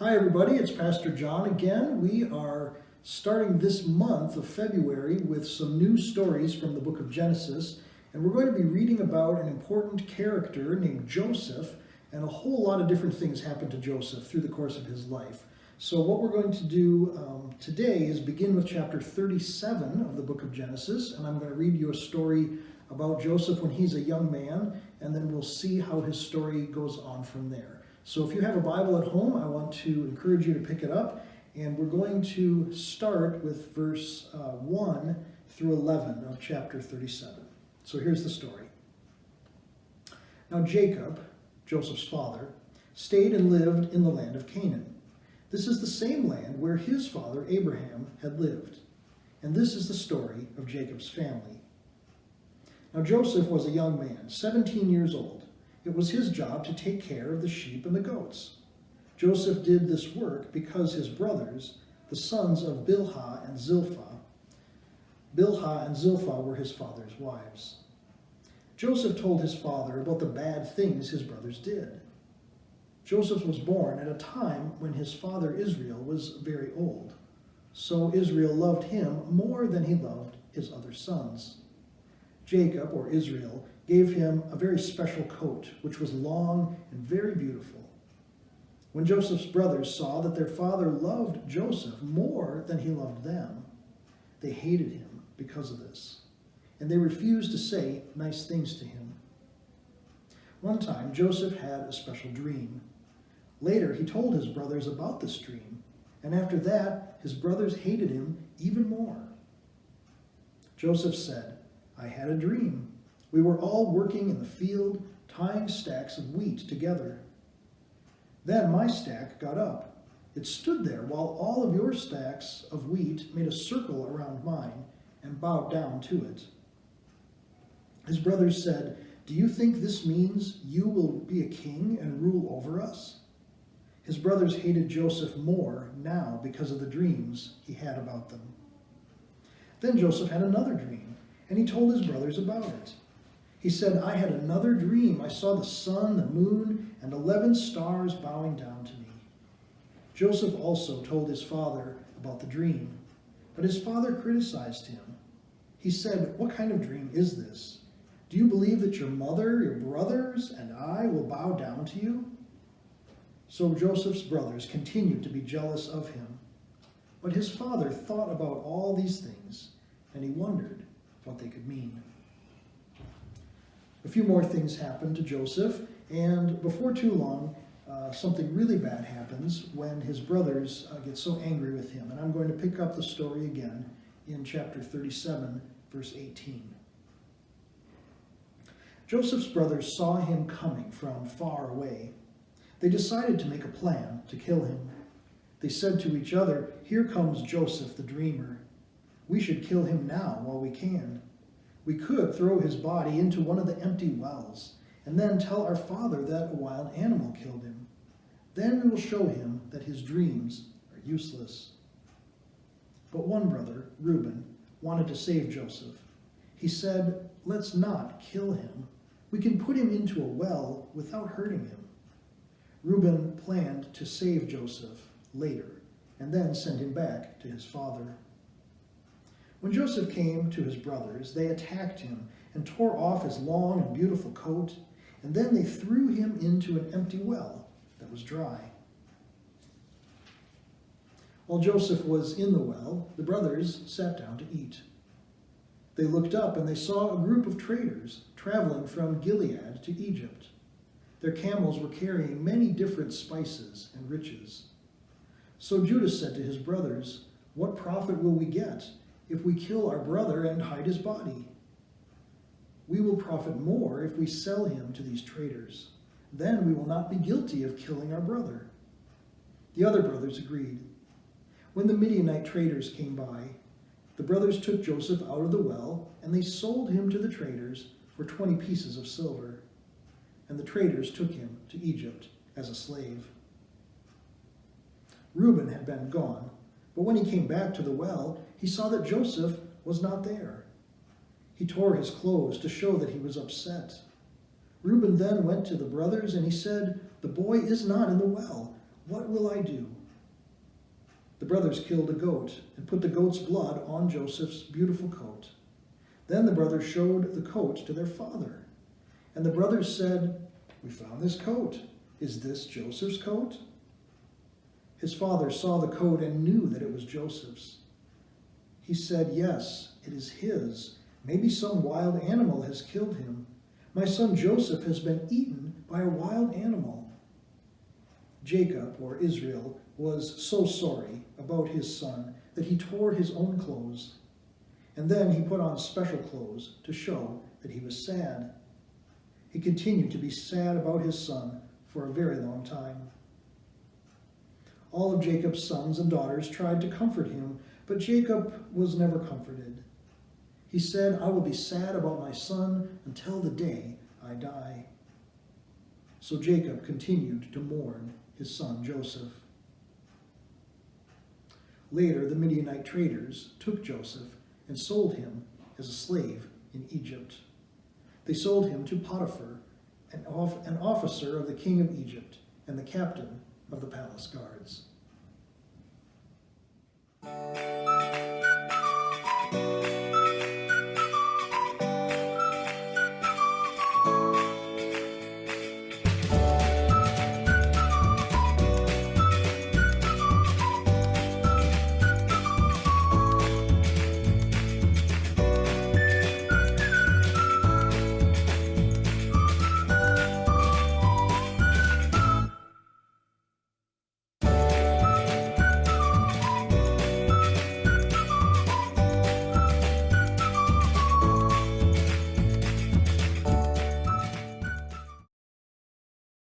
Hi everybody, it's Pastor John again. We are starting this month of February with some new stories from the book of Genesis, and we're going to be reading about an important character named Joseph, and a whole lot of different things happened to Joseph through the course of his life. So what we're going to do today is begin with chapter 37 of the book of Genesis, and I'm going to read you a story about Joseph when he's a young man, and then we'll see how his story goes on from there. So if you have a Bible at home, I want to encourage you to pick it up, and we're going to start with verse 1 through 11 of chapter 37. So here's the story. Now Jacob, Joseph's father, stayed and lived in the land of Canaan. This is the same land where his father Abraham had lived. And this is the story of Jacob's family. Now Joseph was a young man, 17 years old. It was his job to take care of the sheep and the goats. Joseph did this work because his brothers, the sons of Bilhah and Zilpah were his father's wives. Joseph told his father about the bad things his brothers did. Joseph was born at a time when his father Israel was very old. So Israel loved him more than he loved his other sons. Jacob, or Israel, gave him a very special coat, which was long and very beautiful. When Joseph's brothers saw that their father loved Joseph more than he loved them, they hated him because of this, and they refused to say nice things to him. One time, Joseph had a special dream. Later, he told his brothers about this dream, and after that, his brothers hated him even more. Joseph said, "I had a dream. We were all working in the field, tying stacks of wheat together. Then my stack got up. It stood there while all of your stacks of wheat made a circle around mine and bowed down to it." His brothers said, "Do you think this means you will be a king and rule over us?" His brothers hated Joseph more now because of the dreams he had about them. Then Joseph had another dream, and he told his brothers about it. He said, "I had another dream. I saw the sun, the moon, and 11 stars bowing down to me." Joseph also told his father about the dream, but his father criticized him. He said, "What kind of dream is this? Do you believe that your mother, your brothers, and I will bow down to you?" So Joseph's brothers continued to be jealous of him. But his father thought about all these things, and he wondered what they could mean. A few more things happened to Joseph, and before too long, something really bad happens when his brothers get so angry with him. And I'm going to pick up the story again in chapter 37, verse 18. Joseph's brothers saw him coming from far away. They decided to make a plan to kill him. They said to each other, "Here comes Joseph the dreamer. We should kill him now while we can. We could throw his body into one of the empty wells, and then tell our father that a wild animal killed him. Then we will show him that his dreams are useless." But one brother, Reuben, wanted to save Joseph. He said, "Let's not kill him. We can put him into a well without hurting him." Reuben planned to save Joseph later, and then send him back to his father. When Joseph came to his brothers, they attacked him and tore off his long and beautiful coat, and then they threw him into an empty well that was dry. While Joseph was in the well, the brothers sat down to eat. They looked up and they saw a group of traders traveling from Gilead to Egypt. Their camels were carrying many different spices and riches. So Judah said to his brothers, "What profit will we get if we kill our brother and hide his body? We will profit more if we sell him to these traders. Then we will not be guilty of killing our brother." The other brothers agreed. When the Midianite traders came by, the brothers took Joseph out of the well, and they sold him to the traders for 20 pieces of silver. And the traders took him to Egypt as a slave. Reuben had been gone, but when he came back to the well, he saw that Joseph was not there. He tore his clothes to show that he was upset. Reuben then went to the brothers and he said, "The boy is not in the well. What will I do?" The brothers killed a goat and put the goat's blood on Joseph's beautiful coat. Then the brothers showed the coat to their father. And the brothers said, "We found this coat. Is this Joseph's coat?" His father saw the coat and knew that it was Joseph's. He said, "Yes, it is his. Maybe some wild animal has killed him. My son Joseph has been eaten by a wild animal." Jacob, or Israel, was so sorry about his son that he tore his own clothes. And then he put on special clothes to show that he was sad. He continued to be sad about his son for a very long time. All of Jacob's sons and daughters tried to comfort him, but Jacob was never comforted. He said, "I will be sad about my son until the day I die." So Jacob continued to mourn his son Joseph. Later, the Midianite traders took Joseph and sold him as a slave in Egypt. They sold him to Potiphar, an officer of the king of Egypt and the captain of the palace guards.